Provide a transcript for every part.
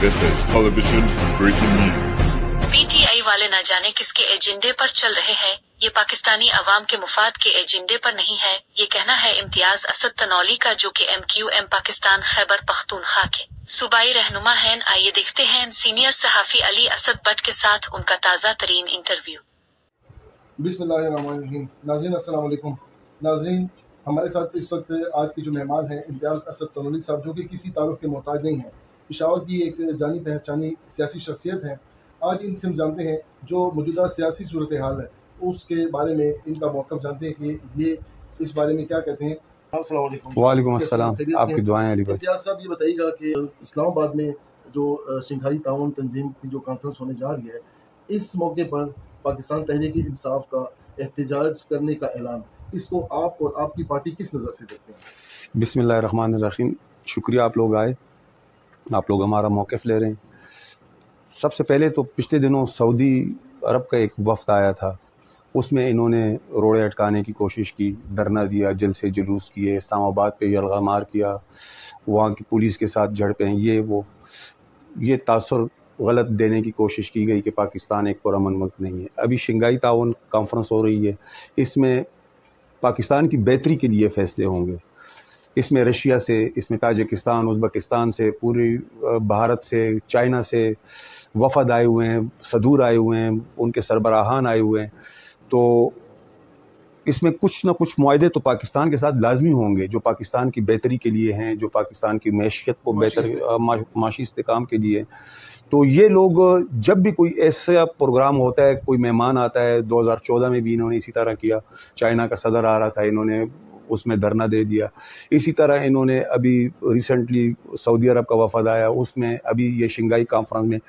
This is Television's breaking news. PTI वाले न जाने किसके एजेंडे पर चल रहे हैं, ये पाकिस्तानी अवाम के मुफाद के एजेंडे पर नहीं है, ये कहना है इम्तियाज असद तनौली का, जो कि MQM पाकिस्तान खैबर पख्तूनख्वा के सूबाई रहनुमा हैं। आइए देखते हैं सीनियर सहाफी अली असद बट के साथ उनका ताज़ा तरीन इंटरव्यू। बिस्मिल्लाहिर्रहमानिर्रहीम। नाज़रीन अस्सलाम वालेकुम। नाज़रीन, हमारे साथ इस वक्त आज के जो मेहमान हैं इम्तियाज असद तनौली साहब, जो कि किसी तारुफ के मोहताज नहीं हैं, पेशावर की एक जानी पहचानी सियासी शख्सियत हैं। आज इनसे हम जानते हैं जो मौजूदा सियासी सूरत हाल है उसके बारे में, इनका मौक़िफ़ जानते हैं कि ये इस बारे में क्या कहते हैं। अस्सलाम वालेकुम। वालेकुम अस्सलाम, आपकी दुआएं अली भाई। इम्तियाज साहब, ये बताइएगा कि इस्लामाबाद में जो शंघाई ताउन तंजीम की जो कॉन्फ्रेंस होने जा रही है, इस मौके पर पाकिस्तान तहरीक इंसाफ का एहतजाज करने का ऐलान, इसको आप और आपकी पार्टी किस नज़र से देखते हैं? बिस्मिल्लाहिर्रहमानिर्रहीम। शुक्रिया आप लोग आए, आप लोग हमारा मौक़िफ़ ले रहे हैं। सबसे पहले तो पिछले दिनों सऊदी अरब का एक वफ़द आया था, उसमें इन्होंने रोड़े अटकाने की कोशिश की, धरना दिया, जलसे जुलूस किए, इस्लामाबाद पे यलगामार किया, वहाँ की पुलिस के साथ झड़पें, ये तासुर गलत देने की कोशिश की गई कि पाकिस्तान एक पुरअमन मुल्क नहीं है। अभी शंघाई ताउन कॉन्फ्रेंस हो रही है, इसमें पाकिस्तान की बेहतरी के लिए फ़ैसले होंगे। इसमें रशिया से, इसमें ताजिकिस्तान, उज़्बेकिस्तान से, पूरी भारत से, चाइना से वफ़द आए हुए हैं, सदूर आए हुए हैं, उनके सरबराहान आए हुए हैं। तो इसमें कुछ ना कुछ मुआहदे तो पाकिस्तान के साथ लाजमी होंगे, जो पाकिस्तान की बेहतरी के लिए हैं, जो पाकिस्तान की मैशियत को बेहतर माशी इस्तेकाम के लिए। तो ये लोग जब भी कोई ऐसा प्रोग्राम होता है, कोई मेहमान आता है, 2014 में भी इन्होंने इसी तरह किया, चाइना का सदर आ रहा था, इन्होंने उसमें धरना दे दिया। इसी तरह इन्होंने अभी रिसेंटली सऊदी अरब का वफ़द आया, उसमें अभी ये शंघाई कॉन्फ्रेंस में।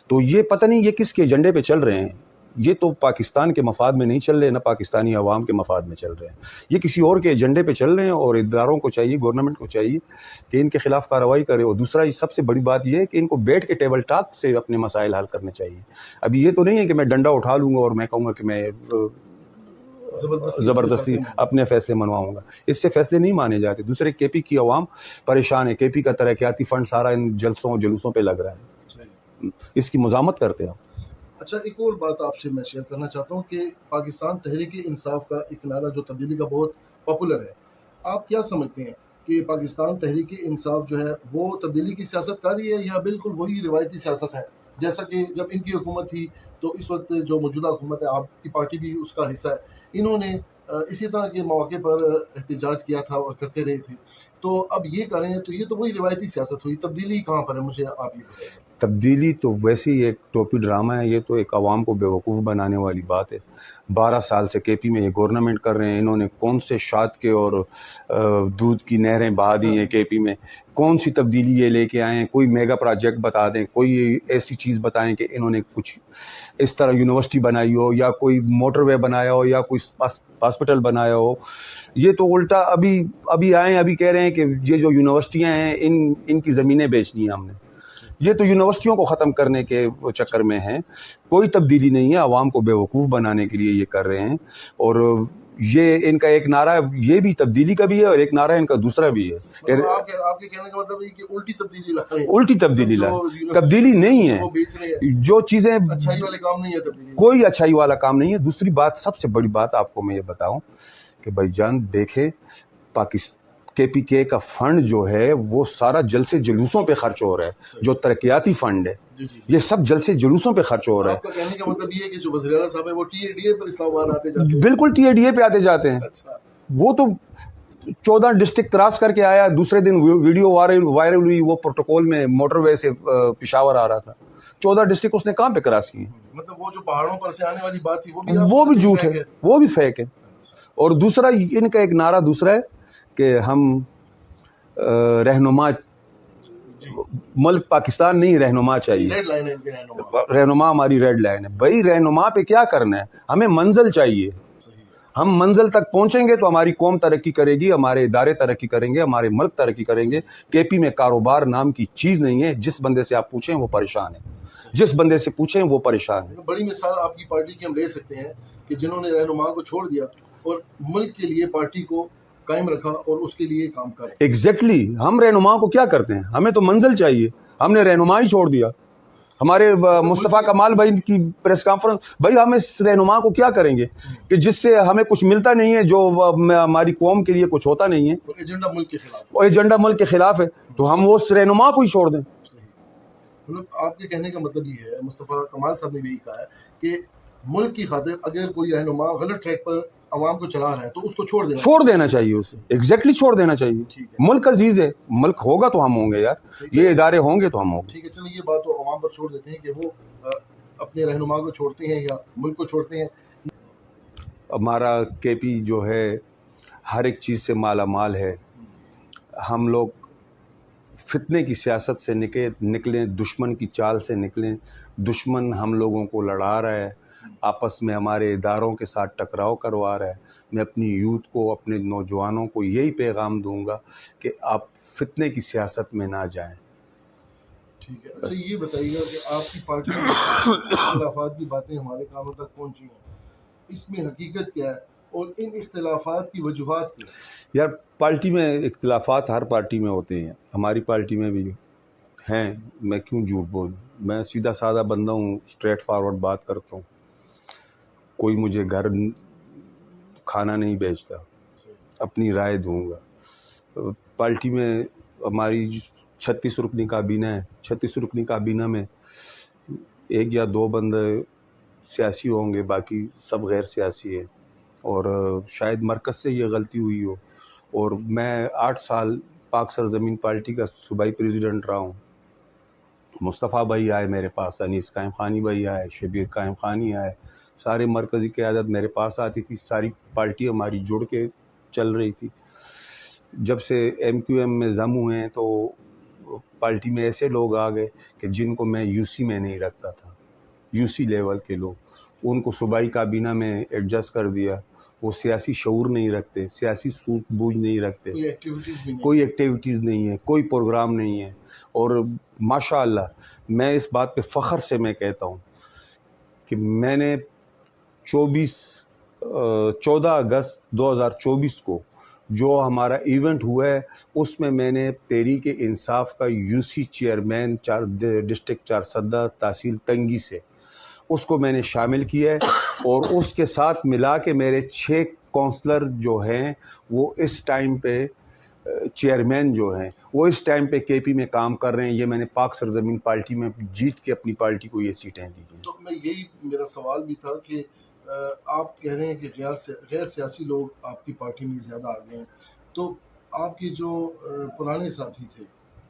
तो ये पता नहीं ये किसके एजेंडे पे चल रहे हैं, ये तो पाकिस्तान के मफाद में नहीं चल रहे, ना पाकिस्तानी अवाम के मफाद में चल रहे हैं, ये किसी और के एजेंडे पे चल रहे हैं। और इदारों को चाहिए, गवर्नमेंट को चाहिए कि इनके ख़िलाफ़ कार्रवाई करे। और दूसरा सबसे बड़ी बात ये है कि इनको बैठ के टेबल टॉक से अपने मसाइल हल करने चाहिए। अभी ये तो नहीं है कि मैं डंडा उठा लूँगा और मैं कहूँगा कि मैं ज़बरदस्ती अपने फ़ैसले मनवाऊँगा, इससे फ़ैसले नहीं माने जाते। दूसरे केपी की अवाम परेशान है, केपी का तरक्याती फ़ंड सारा इन जलसों जुलूसों पे लग रहा है, इसकी मज़ामत करते हैं। अच्छा, एक और बात आपसे मैं शेयर करना चाहता हूँ कि पाकिस्तान तहरीक इंसाफ का एक नारा जो तब्दीली का बहुत पॉपुलर है, आप क्या समझते हैं कि पाकिस्तान तहरीक इंसाफ जो है वो तब्दीली की सियासत कर रही है या बिल्कुल वही रिवायती सियासत है? जैसा कि जब इनकी हुकूमत थी तो इस वक्त जो मौजूदा हुकूमत है, आपकी पार्टी भी उसका हिस्सा है, इन्होंने इसी तरह के मौके पर एहतजाज किया था और करते रहे थे। तो अब ये कर रहे हैं, तो ये तो वही रिवायती सियासत हुई, तब्दीली कहाँ पर है? मुझे आप ये बताइए। तब्दीली तो वैसे ही एक टोपी ड्रामा है, ये तो एक आवाम को बेवकूफ़ बनाने वाली बात है। 12 साल से केपी में ये गवर्नमेंट कर रहे हैं, इन्होंने कौन से शाद के और दूध की नहरें बहा दी हैं केपी में, कौन सी तब्दीली ये लेके आए हैं? कोई मेगा प्रोजेक्ट बता दें, कोई ऐसी चीज़ बताएं कि इन्होंने कुछ इस तरह यूनिवर्सिटी बनाई हो, या कोई मोटरवे बनाया हो, या कोई हॉस्पिटल बनाया हो। ये तो उल्टा अभी आए, अभी कह रहे हैं कि ये जो यूनिवर्सिटियाँ हैं इनकी ज़मीनें बेचनी है हमने। ये तो यूनिवर्सिटियों को ख़त्म करने के चक्कर में हैं, कोई तब्दीली नहीं है, आवाम को बेवकूफ़ बनाने के लिए ये कर रहे हैं। और ये इनका एक नारा ये भी तब्दीली का भी है और एक नारा इनका दूसरा भी है। आपके कहने का मतलब है कि उल्टी तब्दीली ला रहे हैं। उल्टी तब्दीली ला, तब्दीली नहीं है, जो चीज़ें अच्छाई वाले काम नहीं है, तब्दीली कोई अच्छाई वाला काम नहीं है। दूसरी बात, सबसे बड़ी बात आपको मैं ये बताऊं कि भाईजान देखे, KPK का फंड जो है वो सारा जलसे जुलूसों पे खर्च हो रहा है, जो तरक्याती फंड है ये सब जलसे जुलूसों पे खर्च हो रहा है। आपका कहने का मतलब ये है कि जो वज़ीर आला साहब है वो TADA पर इस्लामाबाद आते जाते हैं? बिल्कुल TADA पे आते जाते हैं। अच्छा। वो तो 14 डिस्ट्रिक्ट क्रॉस करके आया, दूसरे दिन वीडियो वायरल हुई, वो प्रोटोकॉल में मोटरवे से पेशावर आ रहा था। 14 डिस्ट्रिक्ट उसने कहाँ पे क्रॉस किए? मतलब वो जो पहाड़ों पर से आने वाली बात थी वो भी झूठ है, वो भी फेक है। और दूसरा इनका एक नारा दूसरा है कि हम रहनुमा, मुल्क पाकिस्तान नहीं, रहनुमा चाहिए, रेड लाइन है इनकी, रहनुमा हमारी रेड लाइन है। भाई रहनुमा पे क्या करना है, हमें मंजिल चाहिए। हम मंजिल तक पहुंचेंगे तो हमारी कौम तरक्की करेगी, हमारे इदारे तरक्की करेंगे, हमारे मुल्क तरक्की करेंगे। केपी में कारोबार नाम की चीज़ नहीं है। जिस बंदे से आप पूछें वो परेशान है, जिस बंदे से पूछें वो परेशान है। बड़ी मिसाल आपकी पार्टी की हम ले सकते हैं कि जिन्होंने रहनुमा को छोड़ दिया और मुल्क के लिए पार्टी को कायम रखा और उसके लिए काम करें। एग्जैक्टली हम रहनुमा को क्या करते हैं, हमें तो मंजिल चाहिए, ہم نے رہنما ہی چھوڑ دیا. ہمارے مصطفیٰ کمال بھائی کی پریس کانفرنس, بھائی ہم اس رہنما کو کیا کریں گے کہ جس سے ہمیں کچھ ملتا نہیں ہے, جو ہماری قوم کے لیے کچھ ہوتا نہیں ہے, ایجنڈا ملک کے خلاف, وہ ایجنڈا ملک کے خلاف ہے, تو ہم وہ اس رہنما کو ہی چھوڑ دیں. مطلب آپ کے کہنے کا مطلب یہ ہے, مصطفیٰ کمال صاحب نے بھی کہا ہے کہ ملک کی خاطر اگر کوئی رہنما غلط ٹریک پر عوام کو چلا رہا ہے تو اس کو چھوڑ دینا چاہیے اسے, ایگزیکٹلی چھوڑ دینا چاہیے. ٹھیک ہے. ملک عزیز ہے, ملک ہوگا تو ہم ہوں گے یار, یہ ادارے ہوں گے تو ہم ہوں گے. ٹھیک ہے, چلیں یہ بات تو عوام پر چھوڑ دیتے ہیں کہ وہ اپنے رہنما کو چھوڑتے ہیں یا ملک کو چھوڑتے ہیں. ہمارا کے پی جو ہے ہر ایک چیز سے مالا مال ہے. ہم لوگ فتنے کی سیاست سے نکلیں, دشمن کی چال سے نکلیں. دشمن ہم لوگوں کو لڑا رہا ہے, آپس میں ہمارے اداروں کے ساتھ ٹکراؤ کروا رہا ہے. میں اپنی یوتھ کو, اپنے نوجوانوں کو یہی پیغام دوں گا کہ آپ فتنے کی سیاست میں نہ جائیں. ٹھیک ہے. اچھا یہ بتائیے گا کہ آپ کی پارٹی میں اختلافات کی باتیں ہمارے کانوں تک پہنچی ہیں, اس میں حقیقت کیا ہے اور ان اختلافات کی وجوہات کیا ہیں؟ یار پارٹی میں اختلافات ہر پارٹی میں ہوتے ہیں, ہماری پارٹی میں بھی ہیں. میں کیوں جھوٹ بولوں, میں سیدھا سادہ بندہ ہوں, اسٹریٹ فارورڈ بات کرتا ہوں. کوئی مجھے گھر کھانا نہیں بیچتا, اپنی رائے دوں گا. پارٹی میں ہماری 36 رکنی کابینہ ہے, 36 رکنی کابینہ میں 1 یا 2 بندے سیاسی ہوں گے, باقی سب غیر سیاسی ہیں. اور شاید مرکز سے یہ غلطی ہوئی ہو. اور میں 8 سال پاک سرزمین پارٹی کا صوبائی پریزیڈنٹ رہا ہوں. مصطفیٰ بھائی آئے میرے پاس, انیس قائم خانی بھائی آئے, شبیر قائم خانی آئے, سارے مرکزی قیادت میرے پاس آتی تھی. ساری پارٹی ہماری جڑ کے چل رہی تھی. جب سے MQM میں ضم ہوئے ہیں تو پارٹی میں ایسے لوگ آ گئے کہ جن کو میں UC میں نہیں رکھتا تھا, UC لیول کے لوگ, ان کو صوبائی کابینہ میں ایڈجسٹ کر دیا. وہ سیاسی شعور نہیں رکھتے, سیاسی سوجھ بوجھ نہیں رکھتے, کوئی ایکٹیویٹیز نہیں ہے, کوئی پروگرام نہیں ہے. اور ماشاءاللہ میں اس بات پہ فخر سے میں کہتا ہوں کہ میں نے 14 اگست 2024 کو جو ہمارا ایونٹ ہوا ہے, اس میں میں نے تحریک انصاف کا UC چیئرمین ڈسٹرکٹ چارسدہ تحصیل تنگی سے, اس کو میں نے شامل کیا ہے. اور اس کے ساتھ ملا کے میرے 6 کونسلر جو ہیں وہ اس ٹائم پہ چیئرمین جو ہیں وہ اس ٹائم پہ KP میں کام کر رہے ہیں. یہ میں نے پاک سرزمین پارٹی میں جیت کے اپنی پارٹی کو یہ سیٹیں دی ہیں. تو میں یہی میرا سوال بھی تھا کہ آپ کہہ رہے ہیں کہ غیر سیاسی لوگ آپ کی پارٹی میں زیادہ آ گئے ہیں, تو آپ کے جو پرانے ساتھی تھے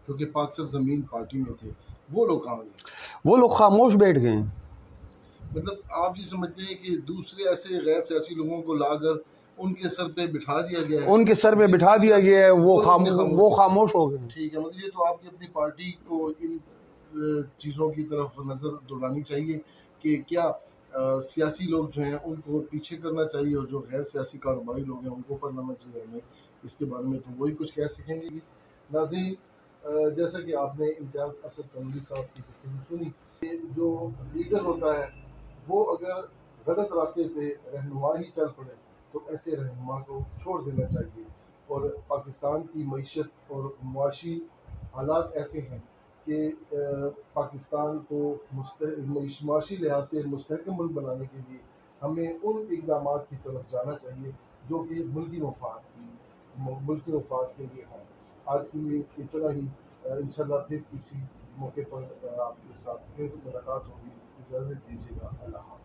جو کہ پاک سرزمین پارٹی میں تھے, وہ لوگ کہاں گئے؟ وہ لوگ خاموش بیٹھ گئے ہیں. مطلب آپ یہ سمجھتے ہیں کہ دوسرے ایسے غیر سیاسی لوگوں کو لا کر ان کے سر پہ بٹھا دیا گیا ہے, ان کے سر پہ بٹھا دیا گیا ہے, وہ خاموش ہو گئے. ٹھیک ہے, مطلب یہ تو آپ کی اپنی پارٹی کو ان چیزوں کی طرف نظر دوڑانی چاہیے کہ کیا سیاسی لوگ جو ہیں ان کو پیچھے کرنا چاہیے اور جو غیر سیاسی کاروباری لوگ ہیں ان کو اوپر لانا چاہیے. ہمیں اس کے بارے میں تو وہی کچھ کہہ سکیں گے. ناظرین, جیسا کہ آپ نے امتیاز اسد قنوری صاحب کی گفتگو سنی, کہ جو لیڈر ہوتا ہے وہ اگر غلط راستے پہ رہنما ہی چل پڑے تو ایسے رہنما کو چھوڑ دینا چاہیے. اور پاکستان کی معیشت اور معاشی حالات ایسے ہیں کہ پاکستان کو معاشی لحاظ سے مستحکم ملک بنانے کے لیے ہمیں ان اقدامات کی طرف جانا چاہیے جو کہ ملکی مفاد کے لیے ہیں. آج کے لیے اتنا ہی. انشاءاللہ پھر کسی موقع پر آپ کے ساتھ پھر ملاقات ہوگی. اجازت دیجیے گا. اللہ حافظ.